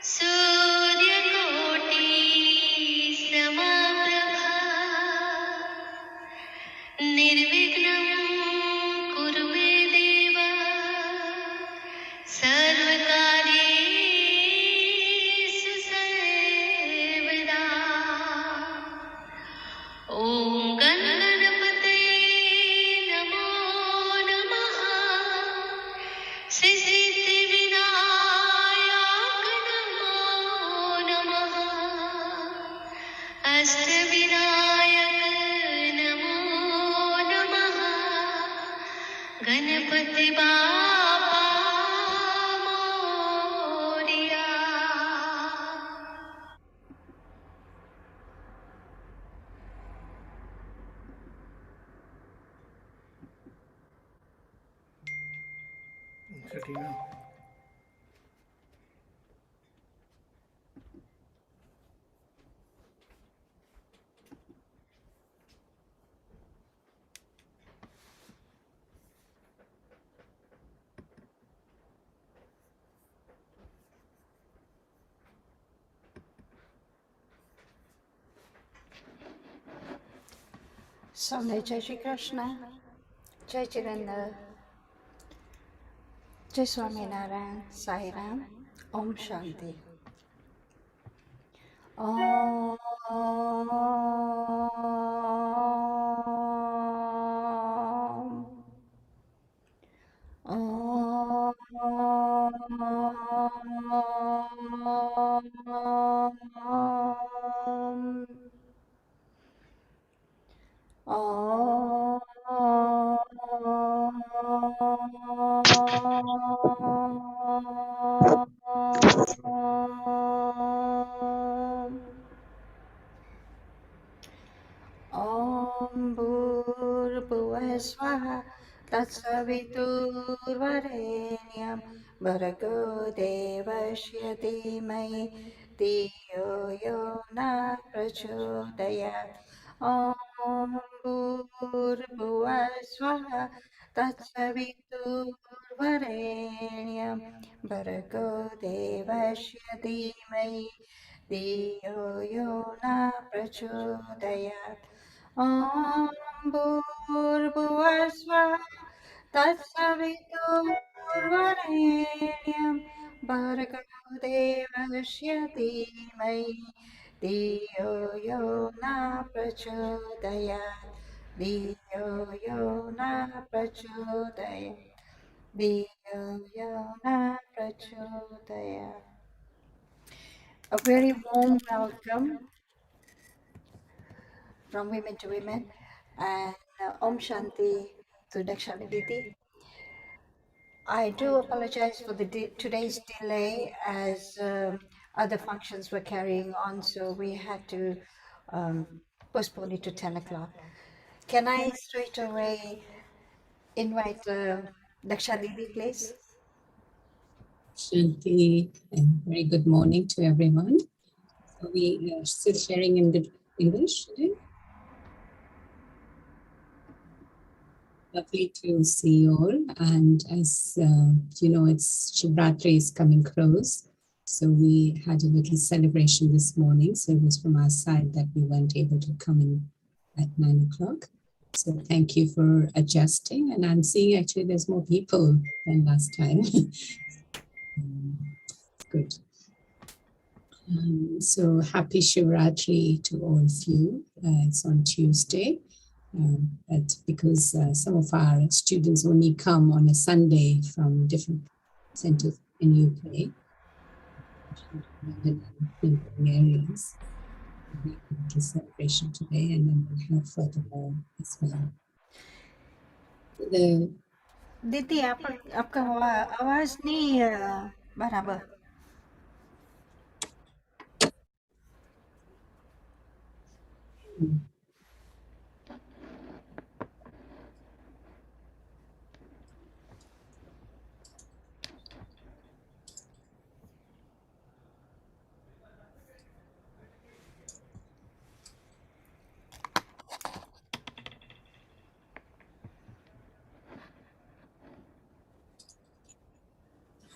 सूर्यकोटि समप्रभा निर्विघ्नं कुरु मे देव सर्वकार्येषु सर्वदा। ॐ गणपतये नमो नमः। सिद्धिविनायक नमो नमः। अष्टविनायक नमो नमः। Ganpati Bappa Morya. Katrina. Someday Jai Shri Krishna, Jai Chiranda, Jai Swami Narayan, Sai Ram, Om Shanti. Om. Om Bhurbhuvah Swaha Tatsaviturvarenyam Bhargo Devasya Dhimai Dhiyo Yo Na Prachodayat. Om Bhurbhuvah Swaha Tatsaviturvarenyam Bhargo Devasya Dhimai Dhiyo Yo Na Prachodayat. Om Bhurbhuvah Swaha Tatsaviturvarenyam Bhargo Devasya Dhimai Dhiyo Yo Na Prachodayat. Dhiyo Yo Na Prachodayat. Dhiyo Yo Na Prachodayat. A very warm welcome from women to women, and Om Shanti to Dakshani Didi. I do apologize for today's delay, as other functions were carrying on, so we had to um, postpone it to 10 o'clock. Can I straight away invite Dakshani Didi, please? Shanti, and very good morning to everyone. So we are still sharing in good English today. Lovely to see you all. And as you know, it's Shivratri is coming close. So we had a little celebration this morning. So it was from our side that we weren't able to come in at 9 o'clock. So thank you for adjusting. And I'm seeing actually there's more people than last time. Good. So happy Shivratri to all of you. It's on Tuesday, but because some of our students only come on a Sunday from different centers in UK, in areas, we have a celebration today, and then we'll have furthermore as well. दीदी आपका आवाज नहीं बराबर.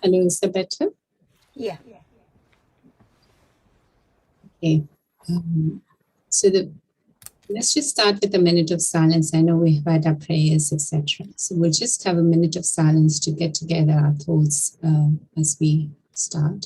Hello, is that better? Yeah. Okay. So let's just start with a minute of silence. I know we've had our prayers, etc. So we'll just have a minute of silence to get together our thoughts as we start.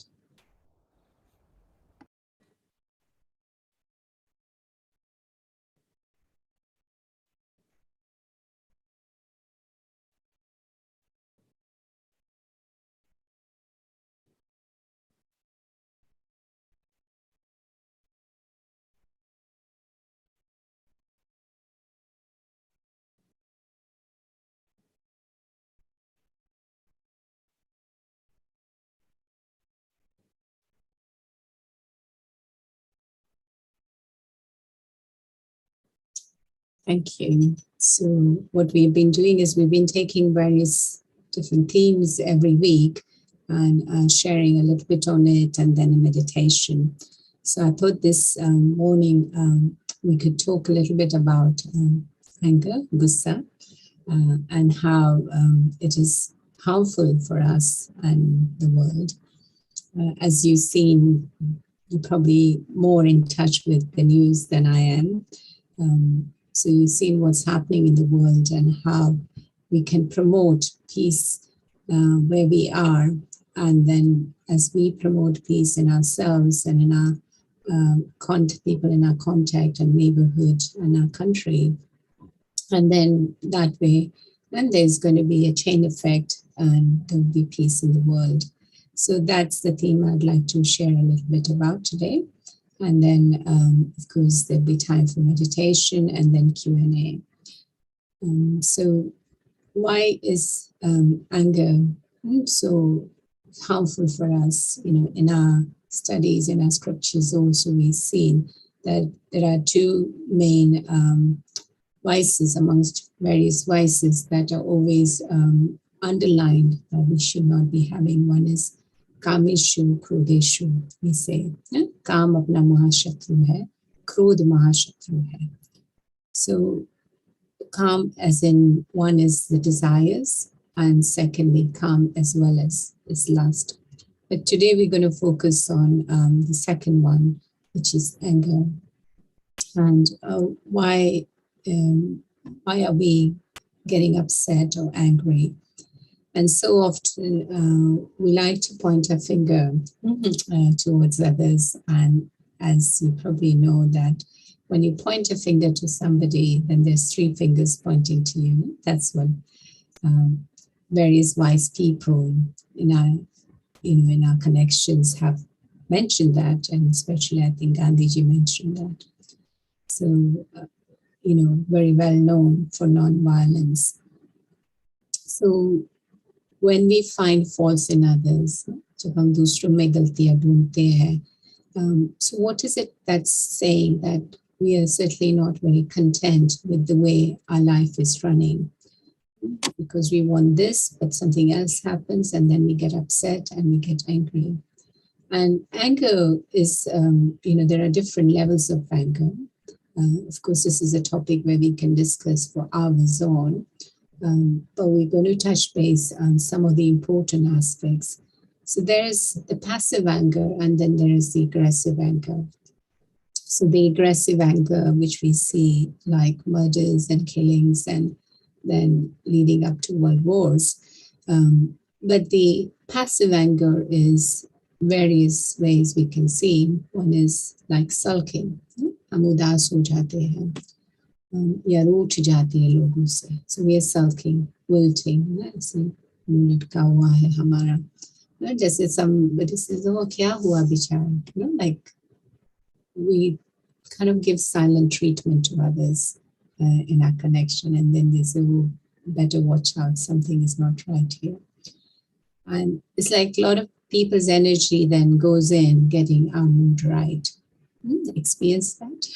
Thank you. So what we've been doing is we've been taking various different themes every week and sharing a little bit on it and then a meditation. So I thought this morning we could talk a little bit about anger, gussa, and how it is harmful for us and the world. As you've seen, you're probably more in touch with the news than I am. So you've seen what's happening in the world and how we can promote peace where we are. And then as we promote peace in ourselves and in our people in our contact and neighborhood and our country, and then that way, then there's going to be a chain effect and there will be peace in the world. So that's the theme I'd like to share a little bit about today. And then, of course, there'll be time for meditation and then Q&A. So why is anger so harmful for us? You know, in our studies, in our scriptures also, we've seen that there are two main vices amongst various vices that are always underlined that we should not be having. One is कामेशु क्रोधेशु, we say काम अपना महाशत्रु है, क्रोध महाशत्रु है. So काम as in one is the desires and secondly calm as well as lust. But today we're going to focus on the second one, which is anger. And why are we getting upset or angry? And so often we like to point a finger towards others. And as you probably know that when you point a finger to somebody, then there's three fingers pointing to you. That's what various wise people in our connections have mentioned that, and especially I think Gandhiji mentioned that. So, very well known for non-violence. So when we find faults in others, so what is it that's saying that we are certainly not very content with the way our life is running? Because we want this, but something else happens, and then we get upset and we get angry. And anger is, there are different levels of anger. Of course, this is a topic where we can discuss for hours on, but we're going to touch base on some of the important aspects. So there's the passive anger, and then there is the aggressive anger. So the aggressive anger, which we see like murders and killings and then leading up to world wars. But the passive anger is various ways we can see. One is like sulking. हम उदास हो जाते हैं या रूठ जाते हैं लोगों से. So we are sulking, wilting. ऐसे लटका हुआ है हमारा. जैसे somebody says, oh, क्या हुआ बेचारा? Like we kind of give silent treatment to others in our connection, and then they say, oh, better watch out, something is not right here. And it's like a lot of people's energy then goes in getting our mood right. Experience that.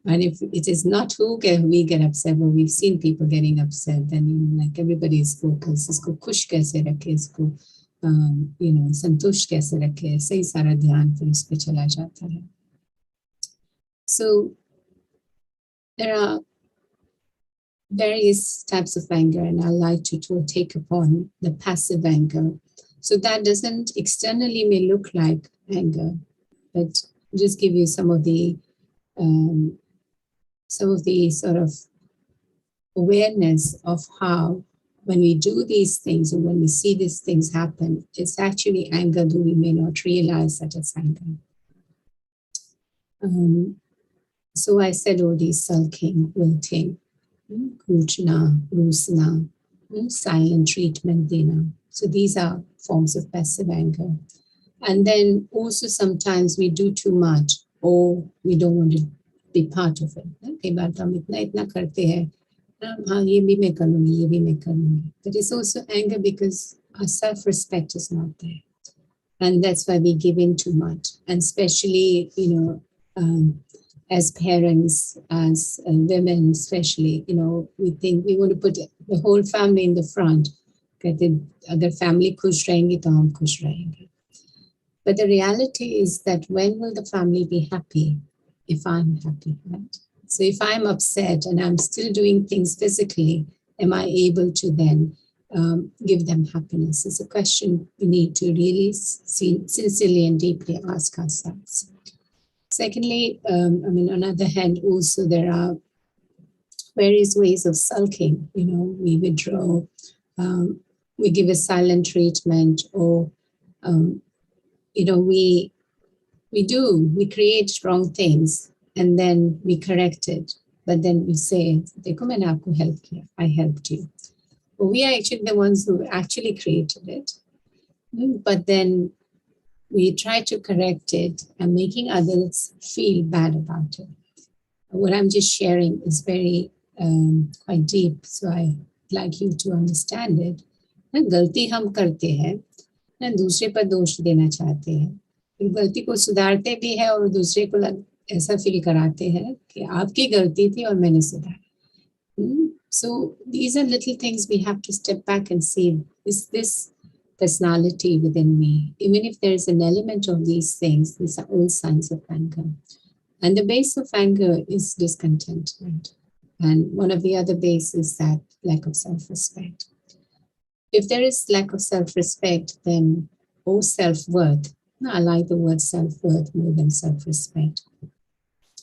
And if it is not who we get upset, but we've seen people getting upset, then like everybody's focus, isko खुश कैसे रखे, इसको संतुष्ट कैसे रखे, सही सारा ध्यान फिर उस पे चला जाता है. So there are various types of anger, and I like to take upon the passive anger. So that doesn't externally may look like anger, but just give you some of the sort of awareness of how when we do these things or when we see these things happen, it's actually anger, though we may not realize that it's anger. So I said all these sulking, wilting, kuchna, rusna, silent treatment, dena. So these are forms of passive anger. And then also sometimes we do too much or we don't want to be part of it. कई बार तो हम इतना करते हैं, हाँ ये भी मैं करूँगी, ये भी मैं करूँगी. But it's also anger because our self-respect is not there. And that's why we give in too much. And especially, as parents, as women especially, we think we want to put the whole family in the front. कहते अगर family खुश रहेंगी तो हम खुश रहेंगे. But the reality is that when will the family be happy? If I'm happy, right? So if I'm upset and I'm still doing things physically, am I able to then give them happiness? It's a question we need to really sincerely and deeply ask ourselves. Secondly, on the other hand, also there are various ways of sulking. We withdraw, we give a silent treatment, or we create wrong things and then we correct it. But then we say, देखो मैंने आपको help किया, I helped you. But we are actually the ones who actually created it. But then we try to correct it and making others feel bad about it. What I'm just sharing is very quite deep, so I'd like you to understand it. गलती हम करते हैं, दूसरे पर दोष देना चाहते हैं, गलती को सुधारते भी है और दूसरे को ऐसा फील कराते हैं कि आपकी गलती थी और मैंने सुधारा. So these are little things we have to step back and see, is this personality within me? Even if there is an element of these things, these are all signs of anger. And the base of anger is discontentment. And one of the other bases is that lack of self-respect. If there is lack of self-respect, then or self-worth, I like the word self-worth more than self-respect,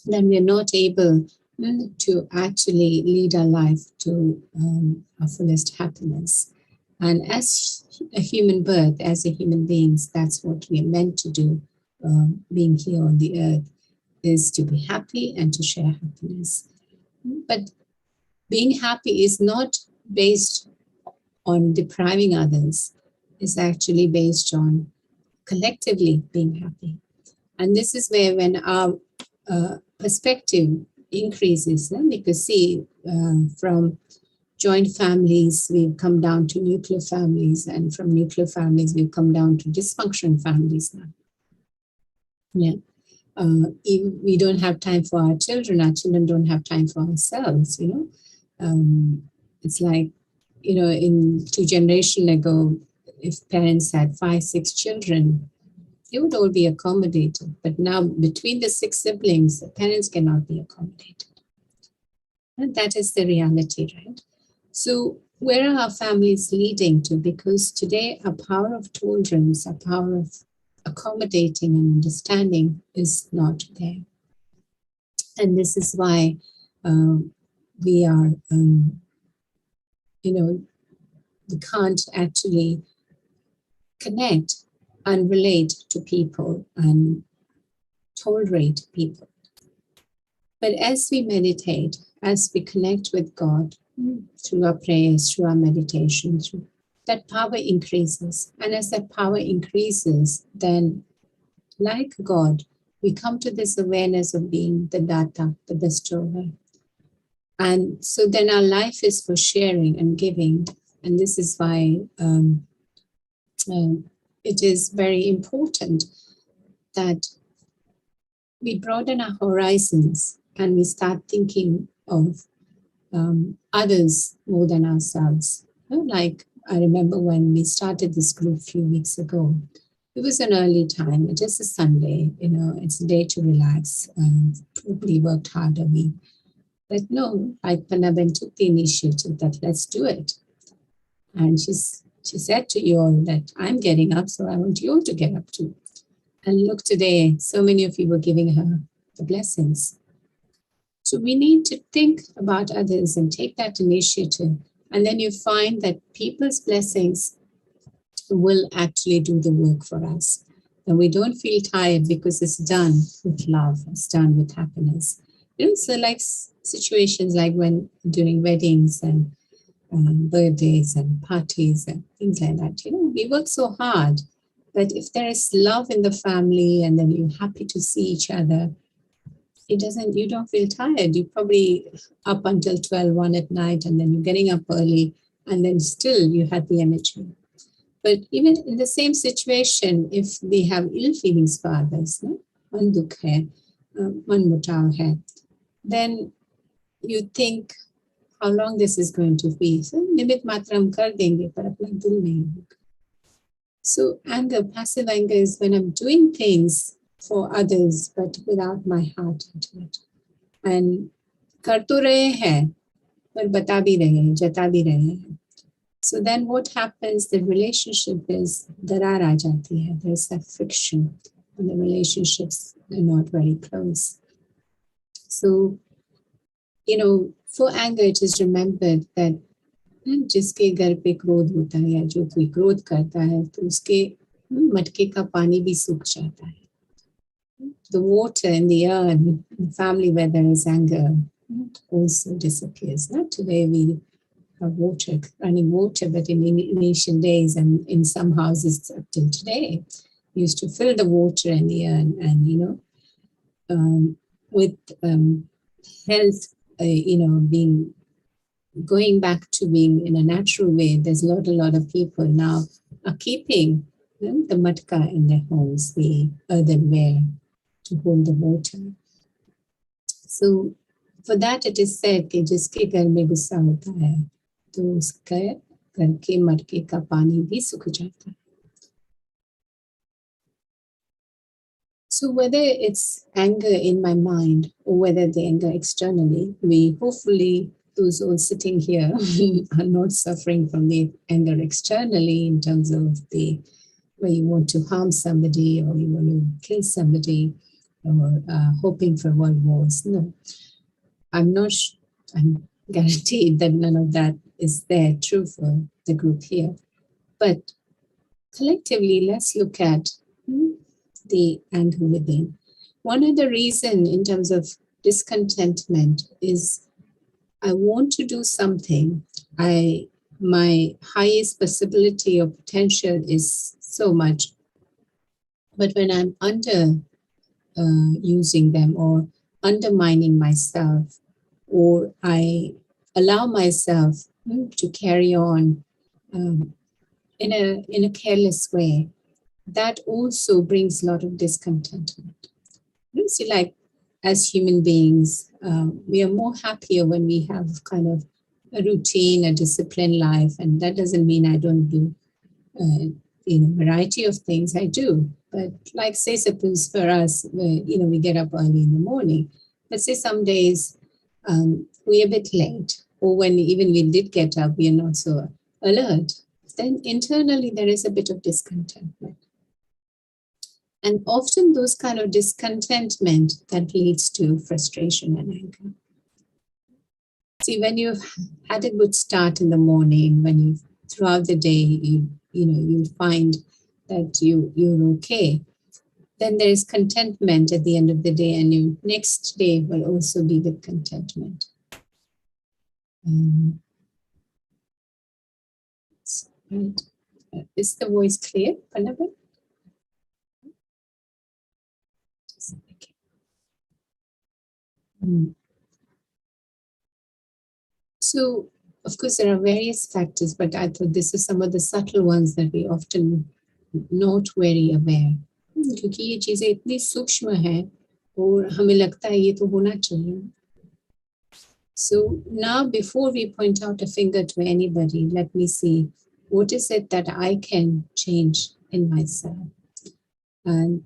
then we're not able to actually lead our life to our fullest happiness. And as a human birth, as a human beings, that's what we are meant to do, being here on the earth, is to be happy and to share happiness. But being happy is not based on depriving others, it's actually based on collectively being happy. And this is where when our perspective increases, because see, from joint families, we've come down to nuclear families, and from nuclear families, we've come down to dysfunctional families now. Yeah. We don't have time for our children don't have time for ourselves, It's like, in 2 generations ago, if parents had 5, 6 children, they would all be accommodated. But now between the 6 siblings, the parents cannot be accommodated. And that is the reality, right? So where are our families leading to? Because today our power of tolerance, our power of accommodating and understanding is not there. And this is why we are, we can't actually connect and relate to people and tolerate people. But as we meditate, as we connect with God through our prayers, through our meditation, that power increases. And as that power increases, then like God, we come to this awareness of being the Datta, the bestower. And so then our life is for sharing and giving. And this is why it is very important that we broaden our horizons and we start thinking of others more than ourselves. Like I remember when we started this group a few weeks ago, it was an early time, just a Sunday, it's a day to relax, probably worked hard a week. But no, like Panna took the initiative that let's do it. And she said to you all that I'm getting up, so I want you all to get up too. And look today, so many of you were giving her the blessings. So we need to think about others and take that initiative. And then you find that people's blessings will actually do the work for us. And we don't feel tired because it's done with love, it's done with happiness. So like situations like when during weddings and birthdays and parties and things like that, we work so hard. But if there is love in the family and then you're happy to see each other, you don't feel tired. You're probably up until 12, 1 at night, and then you're getting up early, and then still you had the energy. But even in the same situation, if we have ill feelings for others, man dukh hai, man mutav hai, then you think how long this is going to be. So nimit matram kar denge, par apna dil nahi hoga. So anger, passive anger is when I'm doing things for others, but without my heart into it. And कर तो रहे हैं, पर बता भी रहे हैं, जता भी रहे हैं. So then what happens, the relationship is, darar aa jati hai. There's that friction and the relationships are not very close. So, for anger, it is remembered that जिसके घर पे क्रोध होता है या जो कोई क्रोध करता है तो उसके मटके का पानी भी सूख जाता है. The water in the urn, in the family where there is anger, also disappears. Not today we have water, running water, but in ancient days and in some houses till today, used to fill the water in the urn and, with health, being going back to being in a natural way, there's a lot of people now are keeping the matka in their homes, the earthenware to hold the water. So for that it is said कि जिसके घर में गुस्सा होता है तो उसके घर के मटके का पानी भी सूख जाता है. So whether it's anger in my mind or whether the anger externally, we hopefully, those all sitting here are not suffering from the anger externally in terms of where you want to harm somebody or you want to kill somebody or hoping for world wars. No, I'm guaranteed that none of that is there true for the group here. But collectively, let's look at the anger within. One of the reasons in terms of discontentment is I want to do something. My highest possibility or potential is so much. But when I'm under using them or undermining myself, or I allow myself to carry on in a careless way, that also brings a lot of discontentment. You see, like as human beings, we are more happier when we have kind of a routine, a disciplined life, and that doesn't mean I don't do variety of things. I do, but like say suppose for us, we get up early in the morning. Let's say some days we're a bit late, or when even we did get up, we are not so alert. Then internally there is a bit of discontentment. And often those kind of discontentment that leads to frustration and anger. See, when you've had a good start in the morning, when you throughout the day, you'll find that you're okay. Then there is contentment at the end of the day, and your next day will also be with contentment. Right. Is the voice clear, Pannaban? So, of course, there are various factors, but I thought this is some of the subtle ones that we often not very aware. क्योंकि ये चीजें इतनी सूक्ष्म हैं और हमें लगता है ये तो होना चाहिए. So now, before we point out a finger to anybody, let me see what is it that I can change in myself. And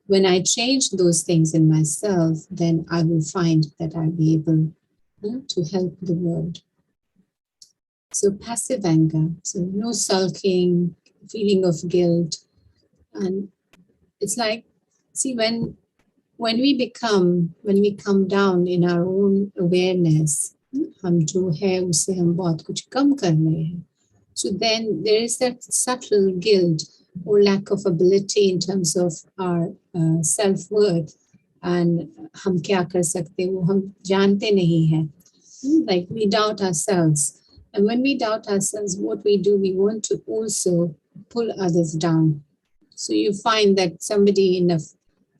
when I change those things in myself, then I will find that I'll be able to help the world. So passive anger, so no sulking, feeling of guilt. And it's like See, when we come down in our own awareness, हम जो है उससे हम बहुत कुछ कम कर रहे हैं. So then there is that subtle guilt or lack of ability in terms of our self-worth, and हम क्या कर सकते हैं वो हम जानते नहीं हैं. Like we doubt ourselves, and when we doubt ourselves, what we do, we want to also pull others down. So you find that somebody in a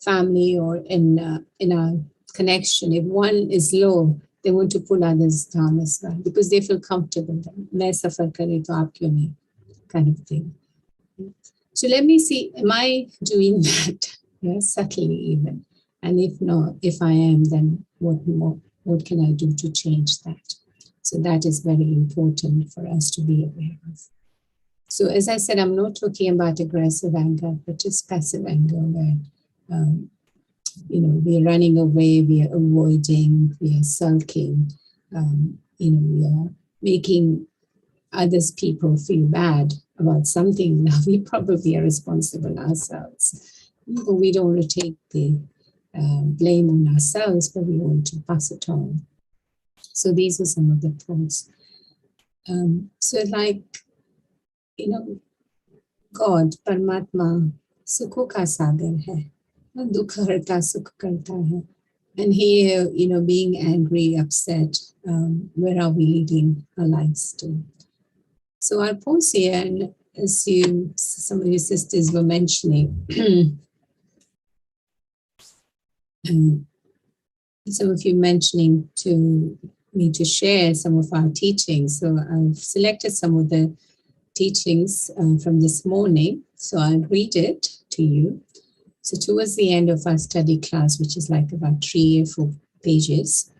family or in a connection, if one is low, they want to pull others down as well because they feel comfortable. मैं सफर करे तो आप क्यों नहीं, kind of thing. So let me see, am I doing that? Yeah, subtly even. And if not, if I am, then what can I do to change that? So that is very important for us to be aware of. So as I said, I'm not talking about aggressive anger, but just passive anger where, we are running away, we are avoiding, we are sulking, we are making others people feel bad about something that we probably are responsible ourselves. But we don't want to take the blame on ourselves, but we want to pass it on. So these are some of the thoughts. So like, God, Paramatma, Sukho ka sagar hai. Dukha harta sukh karta hai. And here, being angry, upset, where are we leading our lives to? So I'll pause here, and as some of your sisters were mentioning, some of you mentioning to me to share some of our teachings. So I've selected some of the teachings from this morning. So I'll read it to you. So towards the end of our study class, which is like about 3 or 4 pages,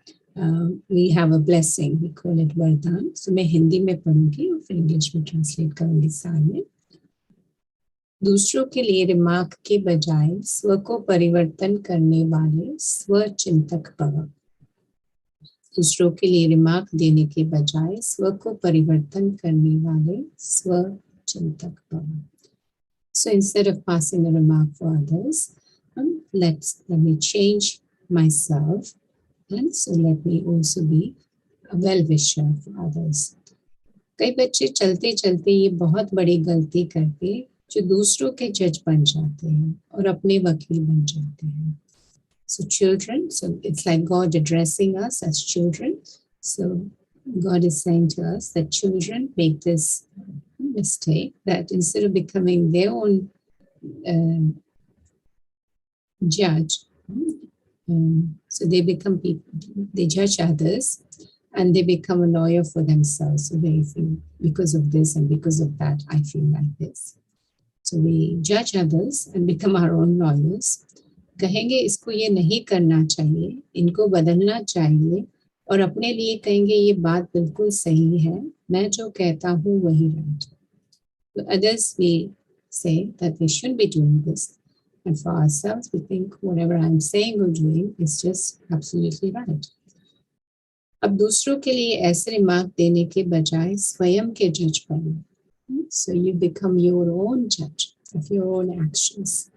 we have a blessing. We call it Vardhan. So मैं हिंदी में पढ़ूंगी और फिर English में translate करूंगी साथ में. दूसरों के लिए रिमार्क के बजाय स्व को परिवर्तन करने वाले स्व चिंतक भव. दूसरों के लिए रिमार्क देने के बजाय स्व को परिवर्तन करने वाले स्व चिंतक भव. So instead of passing a remark for others, let me change myself, and so let me also be a well-wisher for others. कई बच्चे चलते चलते ये बहुत बड़ी गलती करके जो दूसरों के जज बन जाते हैं और अपने वकील बन जाते हैं. So children, so it's like God addressing us as children. So God is saying to us that children make this mistake, that instead of becoming their own judge, so they become people, they judge others, and they become a lawyer for themselves. So they feel, because of this and because of that, I feel like this. So we judge others and become our own lawyers. कहेंगे इसको ये नहीं करना चाहिए, इनको बदलना चाहिए, और अपने लिए कहेंगे ये बात बिल्कुल सही है, मैं जो कहता हूँ वही right. To others we say that they shouldn't be doing this, and for ourselves we think whatever I'm saying or doing is just absolutely right. अब दूसरों के लिए ऐसे रिमार्क देने के बजाय स्वयं के जज बनो. So you become your own judge of your own actions.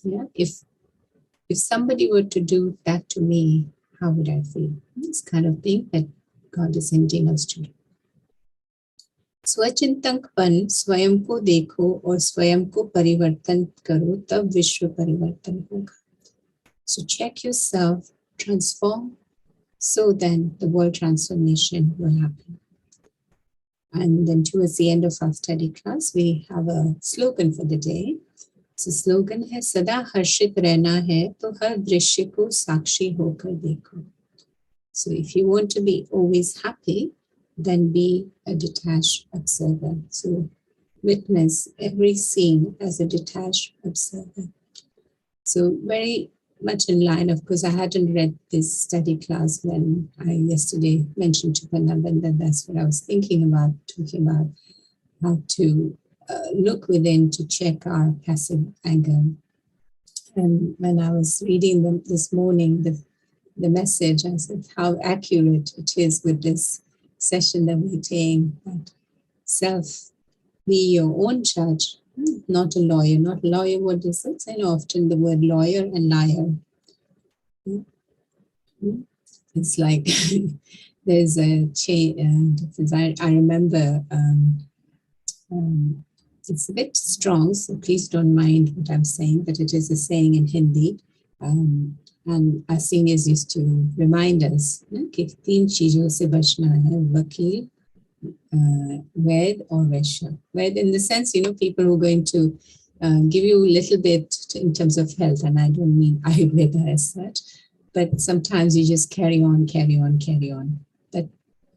Yeah, if somebody were to do that to me, how would I feel? This kind of thing that God is hinting us to do. स्वचिंतकपन, स्वयं को देखो और स्वयं को परिवर्तन करो, तब विश्व परिवर्तन होगा. So check yourself, transform, so then the world transformation will happen. And then towards the end of our study class, we have a slogan for the day. So slogan है, सदा हर्षित रहना है तो हर दृश्य को साक्षी होकर देखो. So if you want to be always happy, then be a detached observer. So witness every scene as a detached observer. So very much in line, of course, I hadn't read this study class when I yesterday mentioned to Panna, but that's what I was thinking about, talking about how to look within to check our passive anger. And when I was reading them this morning, the message, I said how accurate it is with this session that we're taking, that self, be your own judge Not a lawyer. Not lawyer, what is it? I know often the word lawyer and liar. It's like there's a difference. I remember it's a bit strong, so please don't mind what I'm saying, but it is a saying in Hindi. And our seniors used to remind us कि तीन चीजों से बचना है, वकील, Ved or Vaishya. Ved in the sense, people who are going to give you a little bit in terms of health, and I don't mean Ayurveda as such, but sometimes you just carry on, carry on, carry on. But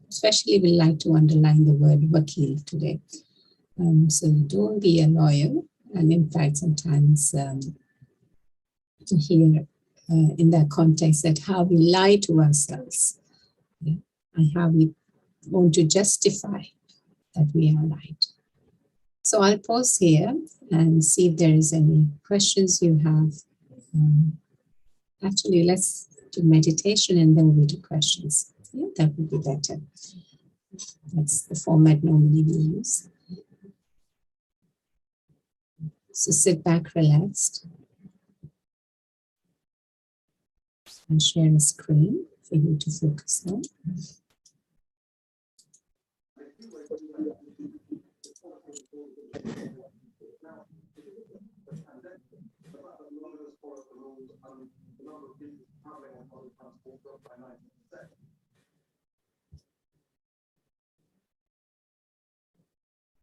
especially we like to underline the word vakil today. So don't be a lawyer. And in fact, sometimes here in that context that how we lie to ourselves, and how we want to justify that we are right. So I'll pause here and see if there is any questions you have. Actually, let's do meditation and then we'll do questions. Yeah, that would be better. That's the format normally we use. So sit back, relaxed, and share a screen for you to focus on.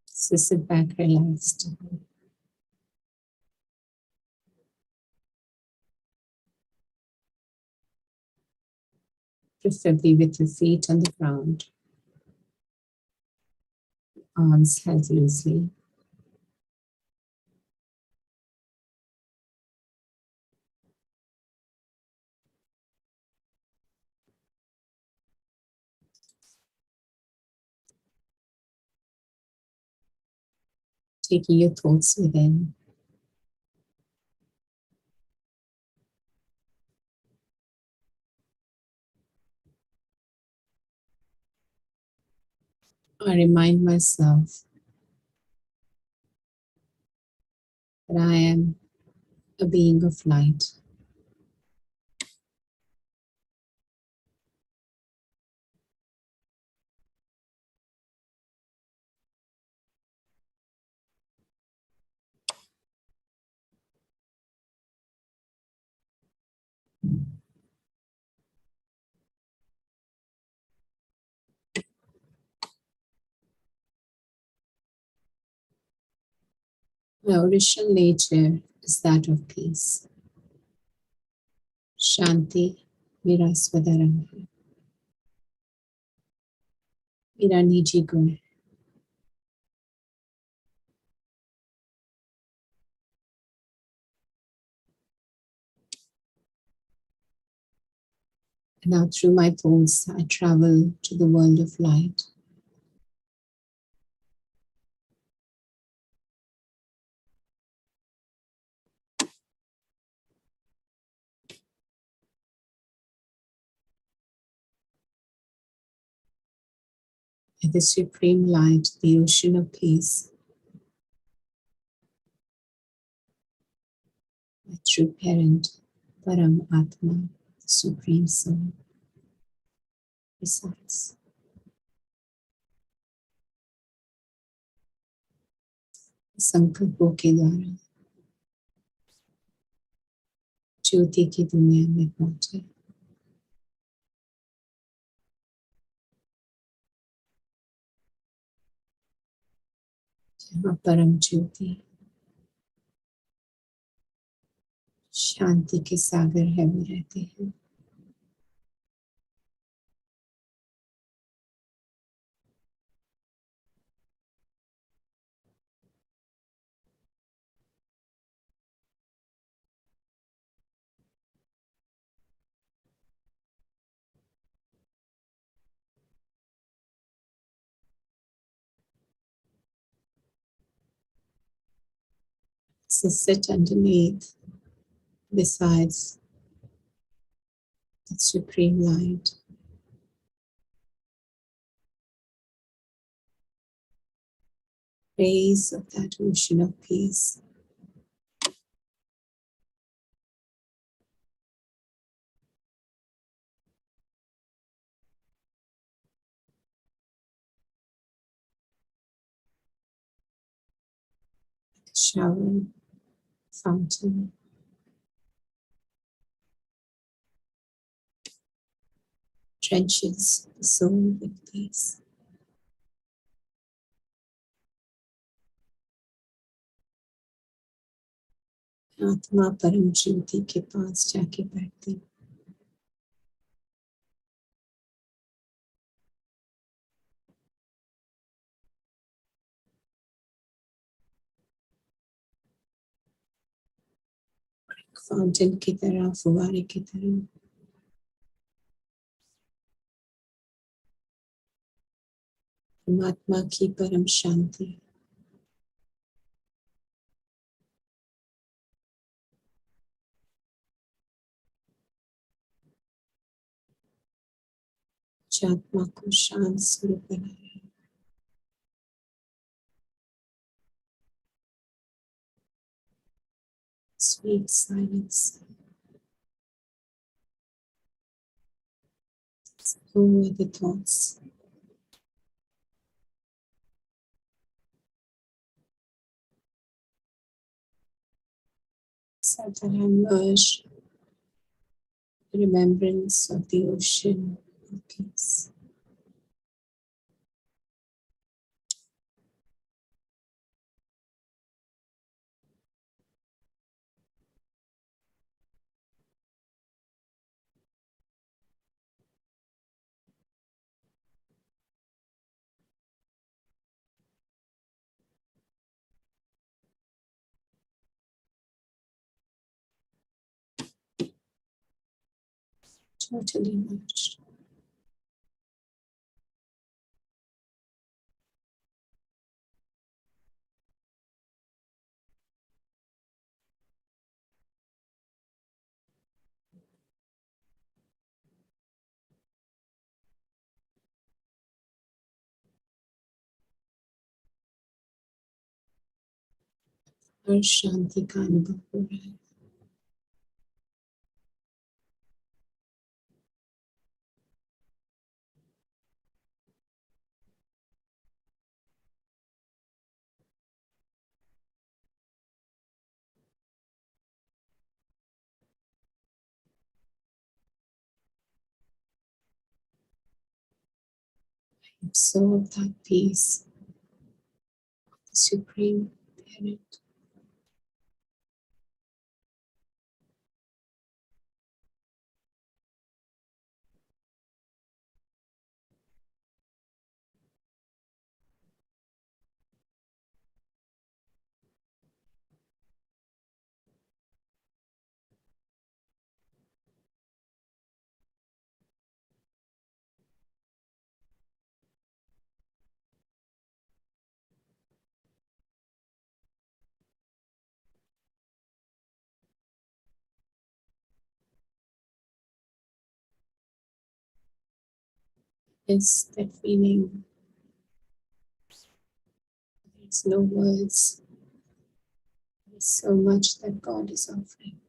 So sit back, relaxed. Preferably with your feet on the ground, arms held loosely. Taking your thoughts within. I remind myself that I am a being of light. My original nature is that of peace. शांति मेरा स्वधर्म है, मेरा निजी गुण है. And now through my thoughts, I travel to the world of light. And the supreme light, the ocean of peace, my true parent, Param Atma, the supreme soul, resides. संकल्पों के द्वारा ज्योति की दुनिया में पहुंचे. जहाँ परम ज्योति शांति के सागर है वो रहते हैं. So sit underneath, besides the supreme light. praise of that ocean of peace. Shower, fountain, drenches the soul with peace. आत्मा परम ज्योति के पास जाके बैठते, फाउंटेन की तरह, फुवारे की तरह परमात्मा की परम शांति जो आत्मा को शांत स्वरूप बनाए, sweet silence over the thoughts, so that I merge the remembrance of the ocean of peace. Totally merged. और शांति का अनुभव हो रहा है. Absorb that peace of the Supreme Parent. Is that feeling. There's no words. There's so much that God is offering.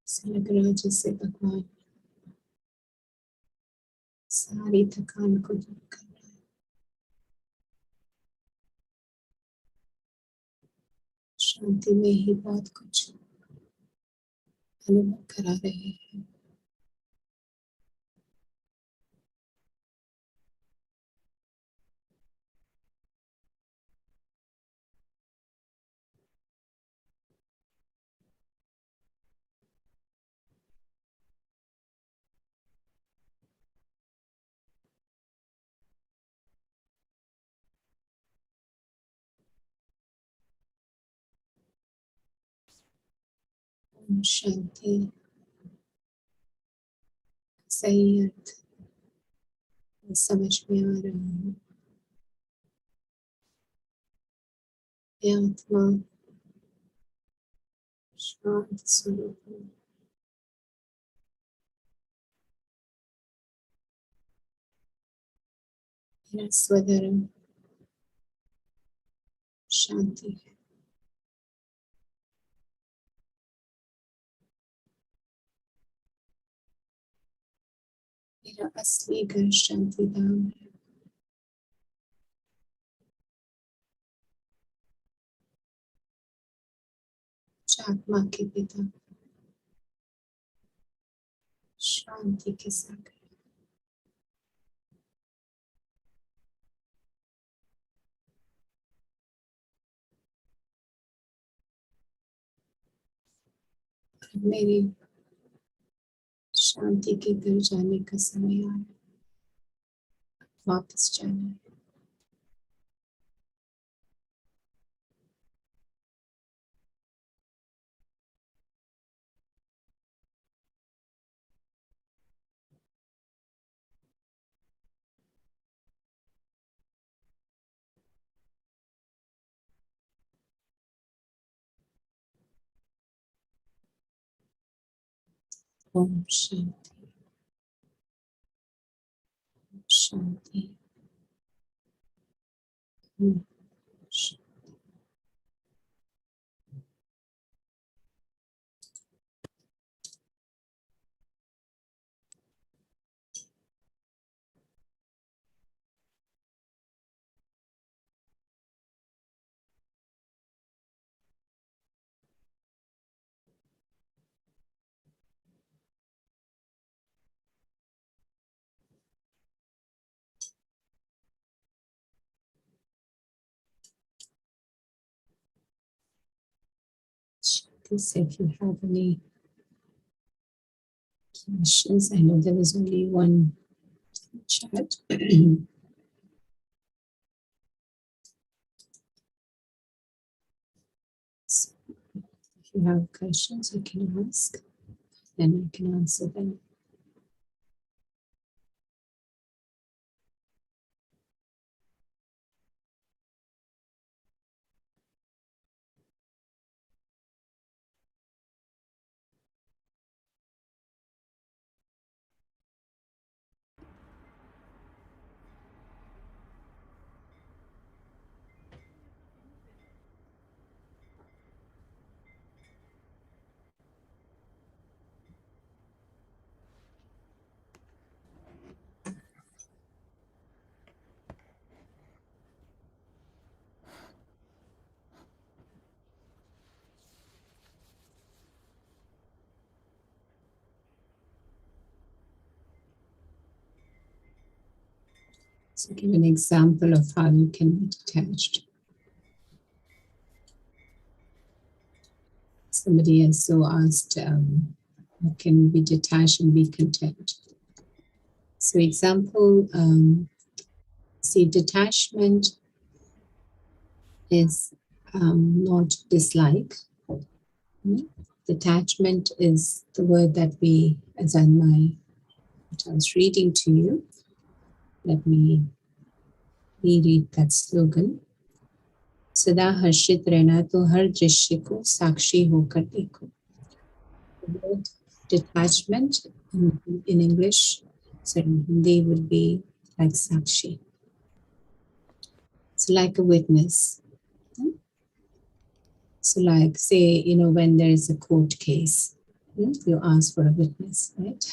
ऐसा लग रहा है जैसे भगवान सारी थकान को दूर कर रहा है. शांति में ही बहुत कुछ अनुभव करा रहे हैं. शांति सही अर्थ समझ में आ रहा है. आत्मा शांत स्वरूप है। मेरा स्वधर्म शांति है। मेरा असली घर शांति धाम है। आत्मा के पिता शांति के सागर। मेरी शांति के घर जाने का समय आया, वापस जाना है। ओम शांति शांति। Om Shanti. If you have any questions, I know there was only one chat. So if you have questions, you can ask, and I can answer them. So give an example of how you can be detached. Somebody also asked, how can you be detached and be content? So example, see, detachment is not dislike. Detachment is the word that we, as I was reading to you. Let me reread that slogan. सदा हर्षित रहना तो हर दृश्य को साक्षी होकर देखो. The word detachment in English, so in Hindi would be like sakshi. It's like a witness. So like say, when there is a court case, you ask for a witness, right?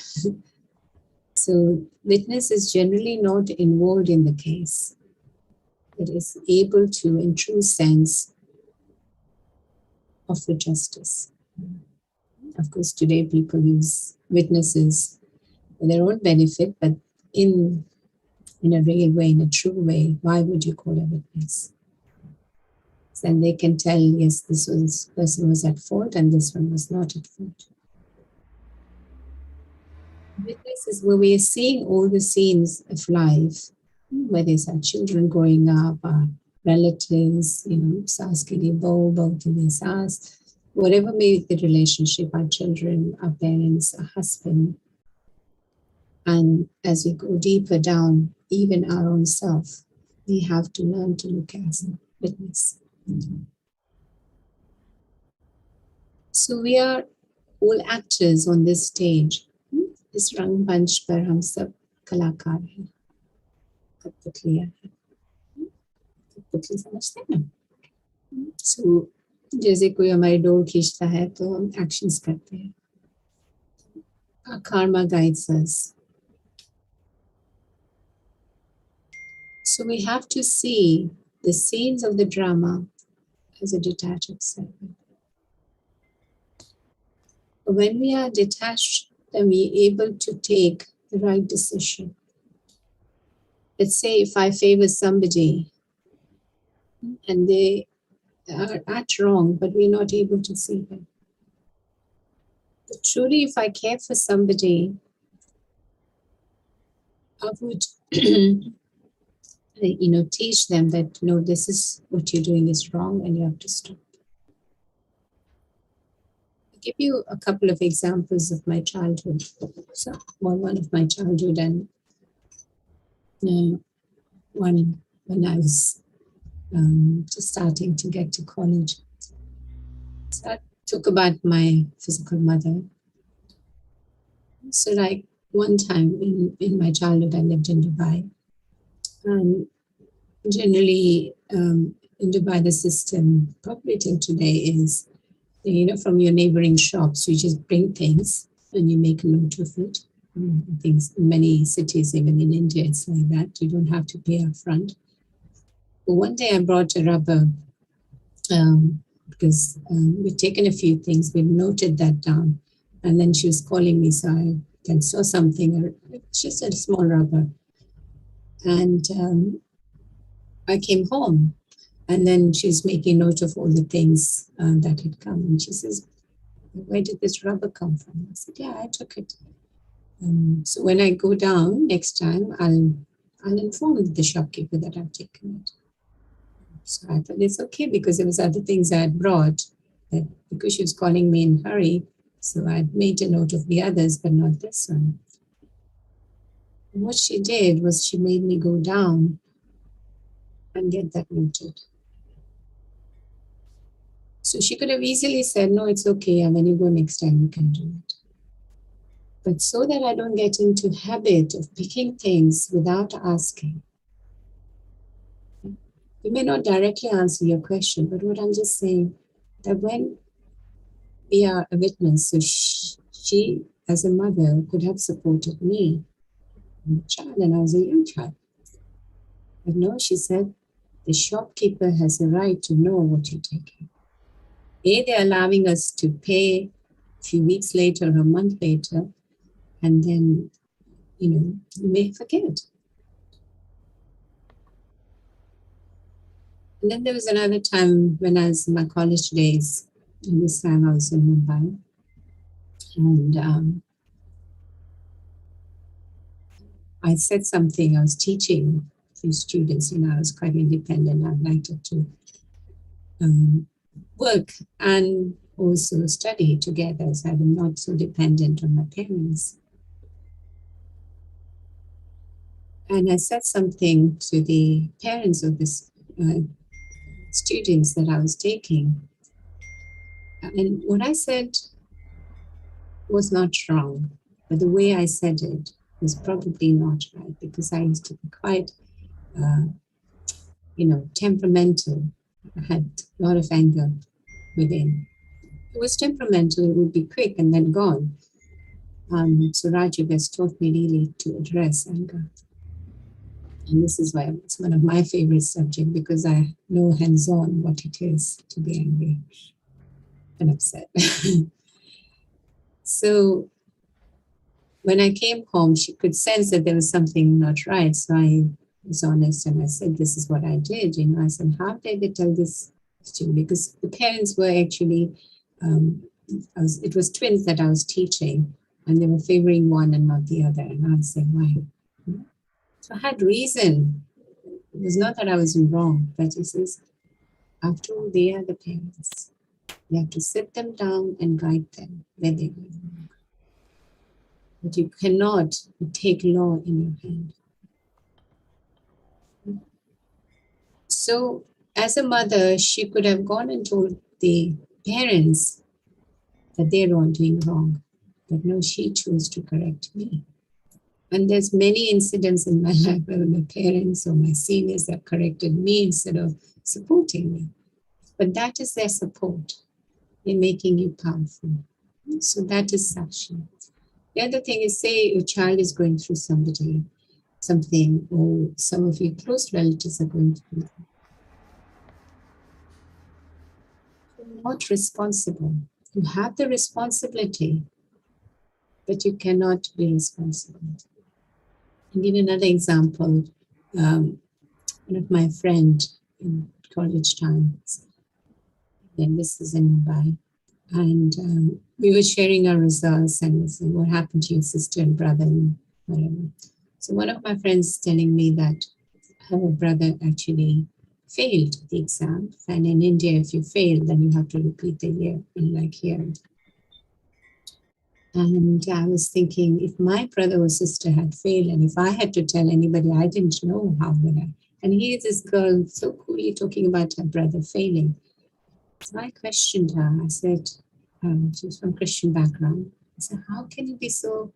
So witness is generally not involved in the case. It is able to, in true sense, offer justice. Of course, today people use witnesses for their own benefit, but in a real way, in a true way, why would you call a witness? Then they can tell, yes, this person was at fault and this one was not at fault. Witness is where we are seeing all the scenes of life, whether it's our children growing up, our relatives, saas ke liye bahu, bahu ke liye saas, whatever may be the relationship, our children, our parents, our husband. And as we go deeper down, even our own self, we have to learn to look as a witness. So we are all actors on this stage. इस रंग मंच पर हम सब कलाकार हैं. कठपुतली है. कठपुतली समझते हैं ना? So जैसे कोई हमारी डोर खींचता है तो हम एक्शंस करते हैं. Our karma guides us. So we have to see the scenes of the drama as a detached segment. When we are detached, then we are able to take the right decision. Let's say if I favor somebody and they are at wrong, but we're not able to see them. But truly, if I care for somebody, I would, teach them that, no, this is what you're doing is wrong and you have to stop. I'll give you a couple of examples of my childhood. So, one of my childhood and one when I was just starting to get to college. So I talk about my physical mother. So like one time in my childhood, I lived in Dubai. And generally in Dubai, the system probably till today is, from your neighboring shops, you just bring things and you make a note of it. Things in many cities, even in India, it's like that. You don't have to pay up front. But one day I brought a rubber because we'd taken a few things, we'd noted that down. And then she was calling me, so I then saw something, she said a small rubber. And I came home and then she's making note of all the things that had come. And she says, where did this rubber come from? I said, yeah, I took it. So when I go down next time, I'll inform the shopkeeper that I've taken it. So I thought it's okay because there was other things I had brought, but because she was calling me in a hurry, so I'd made a note of the others, but not this one. And what she did was she made me go down and get that noted. So she could have easily said, no, it's okay, and when you go next time, you can do it. But so that I don't get into habit of picking things without asking. You may not directly answer your question, but what I'm just saying, that when we are a witness, so she as a mother could have supported me, a child, and I was a young child. But no, she said, the shopkeeper has a right to know what you're taking. They're allowing us to pay a few weeks later or a month later, and then, you may forget. And then there was another time when I was in my college days, and this time I was in Mumbai, and I said something, I was teaching a few students, I was quite independent, I liked to work and also study together, so I'm not so dependent on my parents. And I said something to the parents of this students that I was taking. And what I said was not wrong, but the way I said it was probably not right because I used to be quite, temperamental. I had a lot of anger within. It was temperamental, it would be quick and then gone. So Raju has taught me really to address anger. And this is why it's one of my favorite subjects because I know hands-on what it is to be angry and upset. So when I came home, she could sense that there was something not right. So I was honest and I said, this is what I did. I said, how did they tell this to you? Because the parents were actually, it was twins that I was teaching and they were favoring one and not the other. And I was saying, why? So I had reason. It was not that I was wrong, but it says, after all, they are the parents. You have to sit them down and guide them where they go wrong. But you cannot take law in your hand. So as a mother, she could have gone and told the parents that they're all doing wrong. But no, she chose to correct me. And there's many incidents in my life where my parents or my seniors have corrected me instead of supporting me. But that is their support in making you powerful. So that is Sakshi. The other thing is, say your child is going through something, or some of your close relatives are going through. You're not responsible. You have the responsibility, but you cannot be responsible. I'll give you another example. One of my friends in college times, and this is in Mumbai, and we were sharing our results and saying, what happened to your sister and brother and whatever. So one of my friends telling me that her brother actually failed the exam, and in India, if you fail, then you have to repeat the year, unlike here. And I was thinking, if my brother or sister had failed, and if I had to tell anybody, I didn't know, how would I? And here's this girl so coolly talking about her brother failing. So I questioned her. I said, she was from Christian background. I said, how can you be so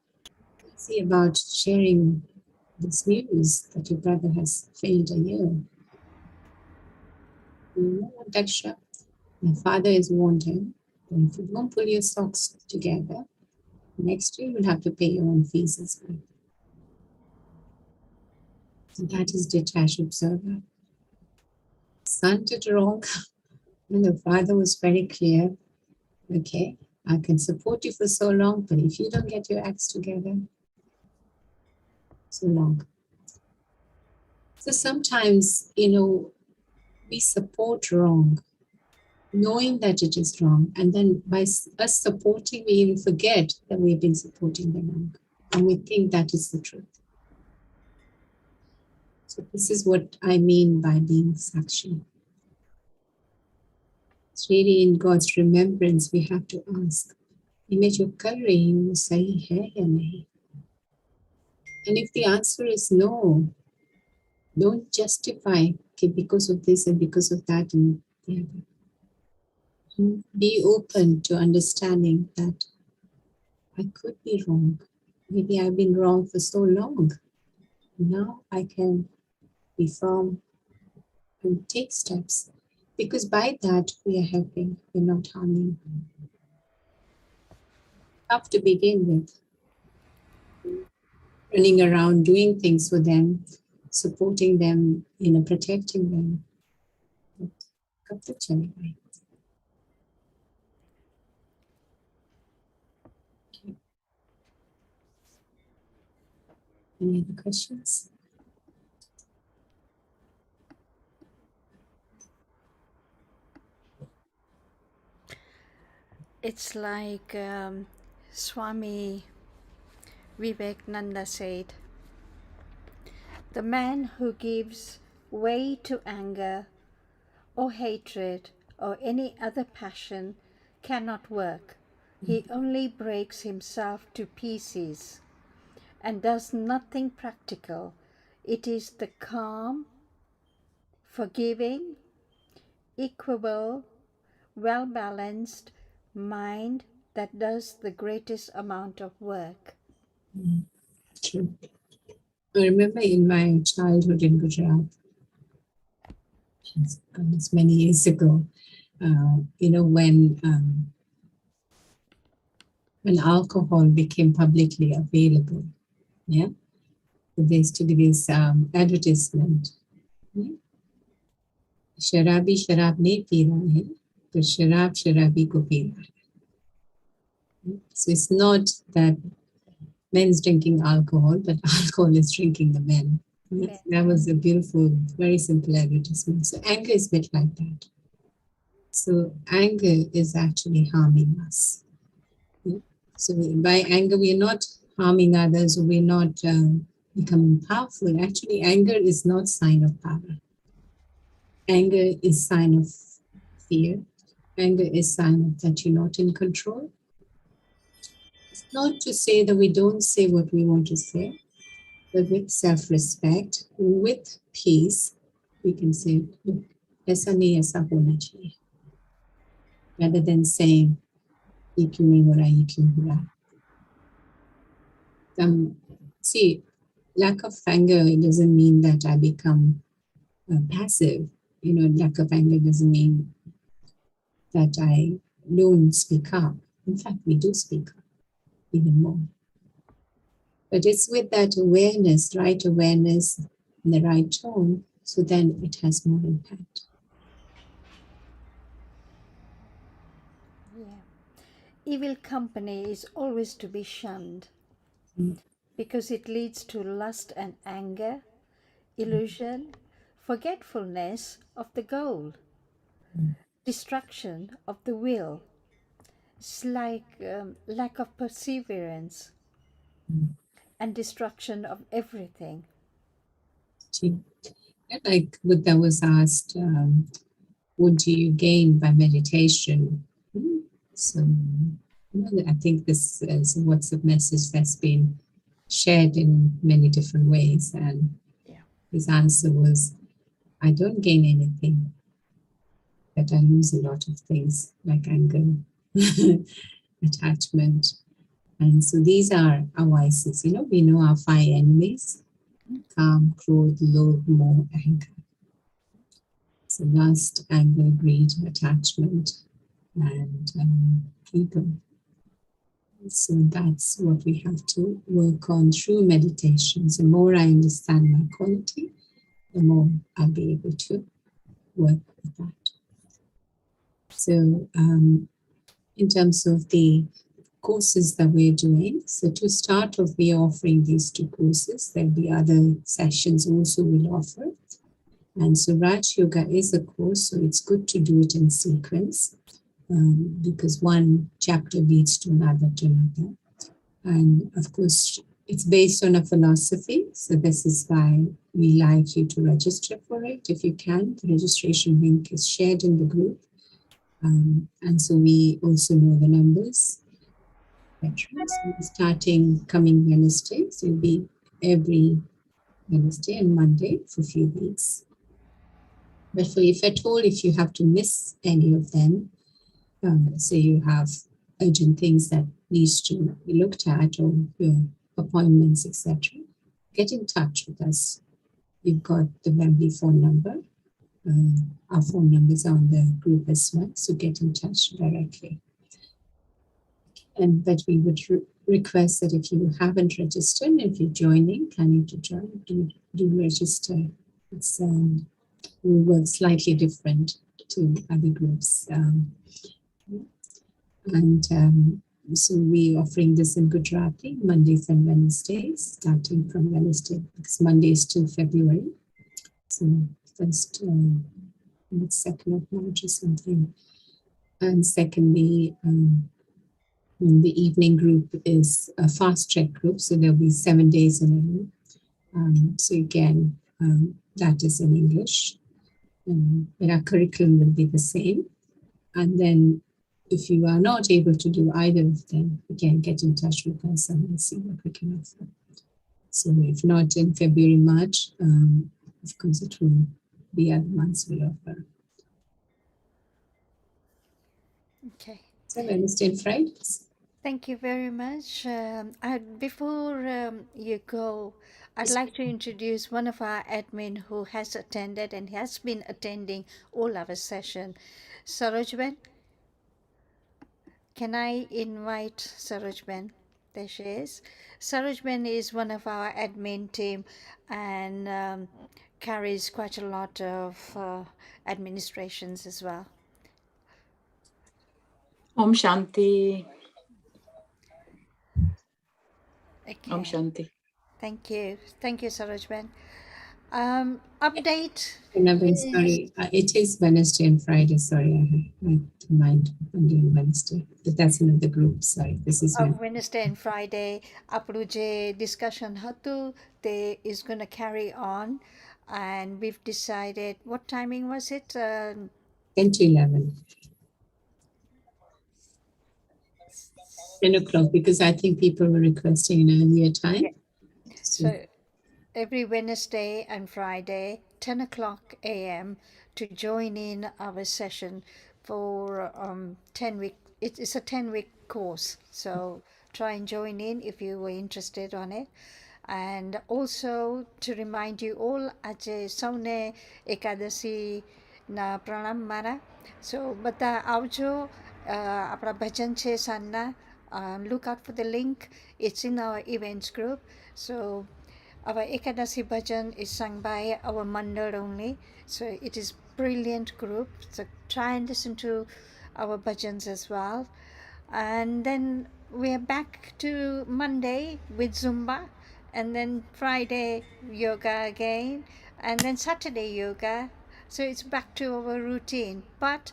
easy about sharing this news that your brother has failed a year? You know what, Daksha? My father has warned him that if you don't pull your socks together, next year you'll have to pay your own fees as well. So that is detached observer. Son did wrong, and the father was very clear. Okay, I can support you for so long, but if you don't get your acts together, so long. So sometimes, we support wrong, knowing that it is wrong. And then by us supporting, we even forget that we've been supporting the wrong. And we think that is the truth. So this is what I mean by being Sakshi. It's really in God's remembrance, we have to ask, मैं जो कर रही हूँ वो सही है या नहीं? And if the answer is no, don't justify okay, because of this and because of that and the other. Be open to understanding that I could be wrong. Maybe I've been wrong for so long. Now I can be firm and take steps, because by that we are helping, we're not harming. Tough to begin with. Running around doing things for them, supporting them, protecting them. कब तक चलेगा? Any other questions? It's like Swami Vivekananda said, the man who gives way to anger or hatred or any other passion cannot work. He only breaks himself to pieces and does nothing practical. It is the calm, forgiving, equable, well-balanced mind that does the greatest amount of work. True. I remember in my childhood in Gujarat, it's many years ago, when alcohol became publicly available, yeah, there used to be this advertisement. शराबी शराब नहीं P रहा है, पर शराब शराबी को P रहा है. So it's not that men's drinking alcohol, but alcohol is drinking the men. Yes, that was a beautiful, very simple advertisement. So anger is a bit like that. So anger is actually harming us. So by anger, we are not harming others, or we're not becoming powerful. Actually, anger is not sign of power. Anger is sign of fear. Anger is sign of that you're not in control. It's not to say that we don't say what we want to say, but with self-respect, with peace, we can say, aisa nahi, aisa hona chahiye. Rather than saying, Ikimimura ikimura. See, lack of anger doesn't mean that I become passive. Lack of anger doesn't mean that I don't speak up. In fact, we do speak up even more. But it's with that awareness, right awareness, and the right tone, so then it has more impact. Yeah. Evil company is always to be shunned because it leads to lust and anger, illusion, forgetfulness of the goal, destruction of the will. It's like lack of perseverance and destruction of everything. See, like Buddha was asked, what do you gain by meditation? So I think this is a WhatsApp message that's been shared in many different ways. And Yeah. his answer was, I don't gain anything, but I lose a lot of things like anger, attachment. And so these are our vices. We know our five enemies: calm, cruel, low, more, anger. So lust, anger, greed, attachment, and ego. So that's what we have to work on through meditation. The more I understand my quality, the more I'll be able to work with that. So in terms of the courses that we're doing, so to start off, we're offering these two courses. There'll be other sessions also we'll offer. And so Raj Yoga is a course, so it's good to do it in sequence because one chapter leads to another to another. And of course, it's based on a philosophy. So this is why we like you to register for it if you can. The registration link is shared in the group. And so we also know the numbers. So starting coming Wednesday, so it'll be every Wednesday and Monday for a few weeks. But if at all, if you have to miss any of them, say you have urgent things that needs to be looked at or your appointments, etc., get in touch with us. We've got the Wembley phone number. Our phone numbers are on the group as well, so get in touch directly. But we would request that if you haven't registered, if you're planning to join, do register. It's we work slightly different to other groups. So we're offering this in Gujarati, Mondays and Wednesdays, starting from Wednesday, because Monday is till February. So first, 2nd of March or something. And secondly, the evening group is a fast track group, so there'll be 7 days in a row. So again, that is in English. But our curriculum will be the same. And then if you are not able to do either of them, again, get in touch with us and we'll see what we can offer. So if not in February, March, of course it will be other months we'll offer. Okay. So Wednesday and Fridays. Thank you very much. Before you go, I'd like to introduce one of our admin who has attended and has been attending all our session. Sarojben, can I invite Sarojben? There she is. Sarojben is one of our admin team and carries quite a lot of administrations as well. Om Shanti. Okay. Om Shanti. Thank you. Thank you, Sarojben. Update. Sorry, it is Wednesday and Friday. Sorry, I had in mind Monday and Wednesday, but that's another group. Sorry, this is Wednesday and Friday, આપણું જે discussion હતું, they is going to carry on, and we've decided what timing was it? 10 to 11. 10 o'clock, because I think people were requesting an earlier time. Yeah. So every Wednesday and Friday, 10 o'clock a.m. to join in our session for 10 week. It's a 10-week course. So try and join in if you were interested on it. And also to remind you all, આજે સૌને એકાદશીના પ્રણામ મારા. So બધા આવજો. આપણા ભજન છે સાંજના. Look out for the link. It's in our events group. So our Ekadasi bhajan is sung by our mandal only. So it is brilliant group. So try and listen to our bhajans as well. And then we're back to Monday with Zumba. And then Friday yoga again. And then Saturday yoga. So it's back to our routine. But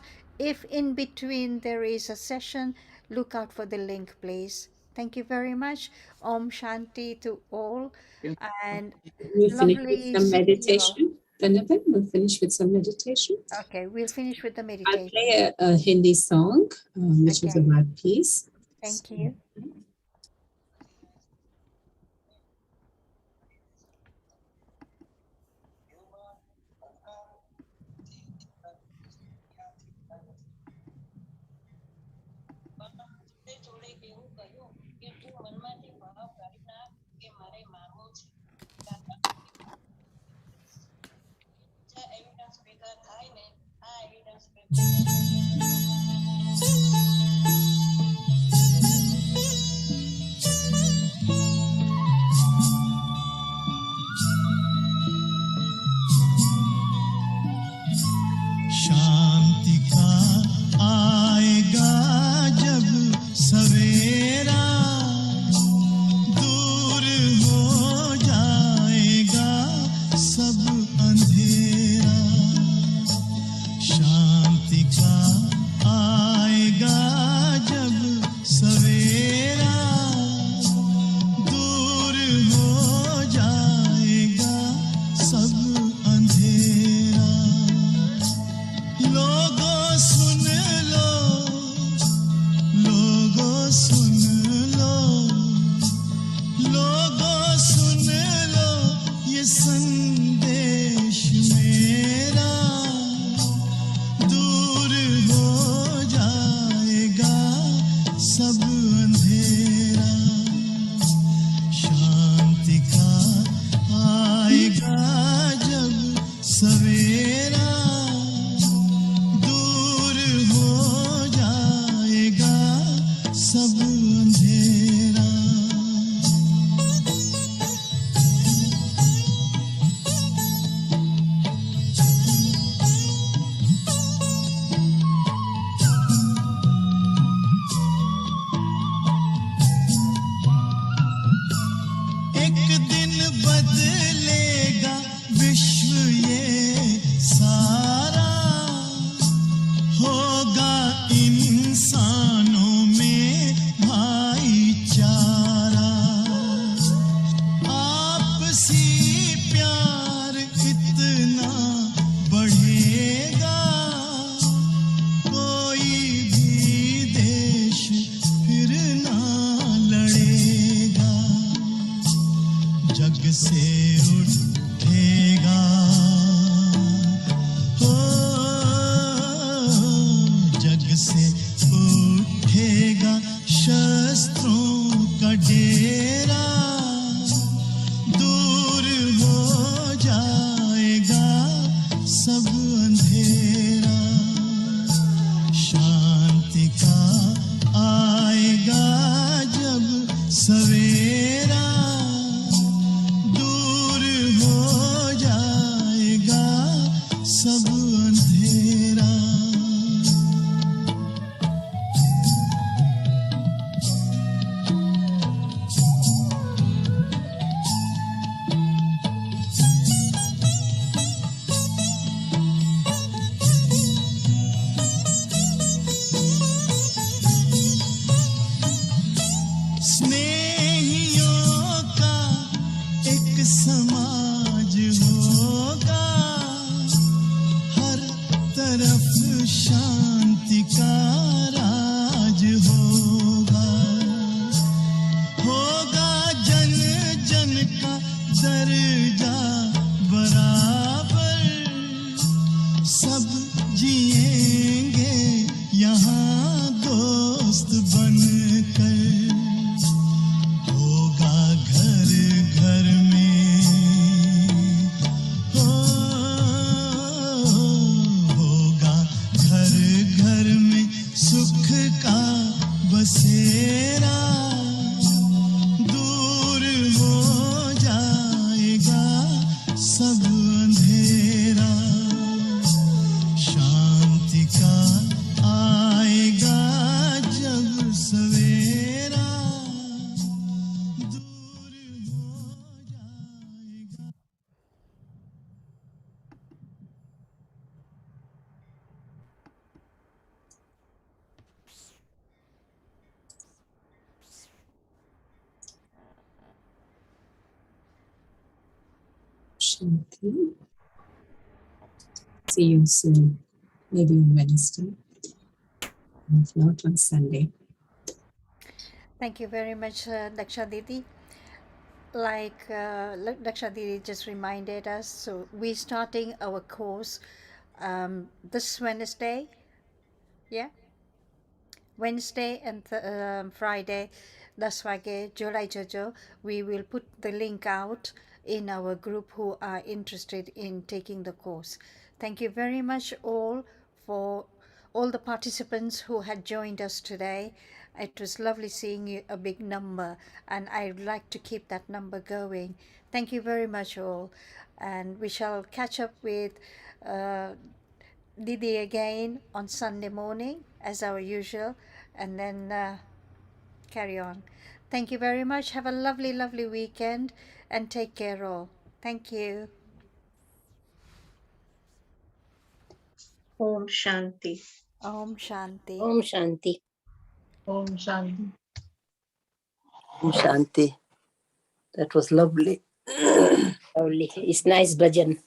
if in between there is a session, look out for the link, please. Thank you very much. Om Shanti to all. And We'll finish lovely with some seeing you all. meditation. Donovan, we'll finish with some meditation. Okay, we'll finish with the I'll meditation. play a Hindi song, which is Okay. about peace. Thank you. शांति का आएगा जब सवेरा, दूर हो जाएगा सब अंधेरा। शांति का आएगा जब सवेरा, दूर हो जाएगा सब अंधेरा। लोगों सुन लो, लोगों सुन लो, लोगों सुन लो ये संदेश मेरा, दूर हो जाएगा सब अंधेरा। शांति का आएगा जब सवेरा, दूर हो जाएगा सब अंधेरा। एक दिन बदलेगा विश्व ये सारा, होगा इंसानों में भाईचारा। आपसी प्यार इतना बढ़ेगा, कोई भी देश फिर ना लड़ेगा। जग से उठेगा, हो जग से उठेगा शस्त्रों का डेरा, दूर हो जाएगा सब अंधेरा। शांति का आएगा जब सवेरा, दूर हो जाएगा सब अंधेरा। स्नेहियों का एक समाज होगा, हर तरफ शांति का राज होगा। होगा जन जन का दर्जा बराबर, सब जिएंगे यहाँ दोस्त बन Shanti. See you soon, maybe on Wednesday, if not on Sunday. Thank you very much, Daksha Didi. Like Daksha Didi just reminded us, so we're starting our course this Wednesday. Yeah, Wednesday and Friday, 10 Wahge July Jojo, we will put the link out in our group who are interested in taking the course. Thank you very much all for all the participants who had joined us today. It was lovely seeing you, a big number, and I'd like to keep that number going. Thank you very much all, and we shall catch up with Didi again on Sunday morning as our usual, and then carry on. Thank you very much. Have a lovely, lovely weekend and take care all. Thank you. Om Shanti. Om Shanti. Om Shanti. Om Shanti. Om Shanti. That was lovely. Lovely. It's nice bhajan.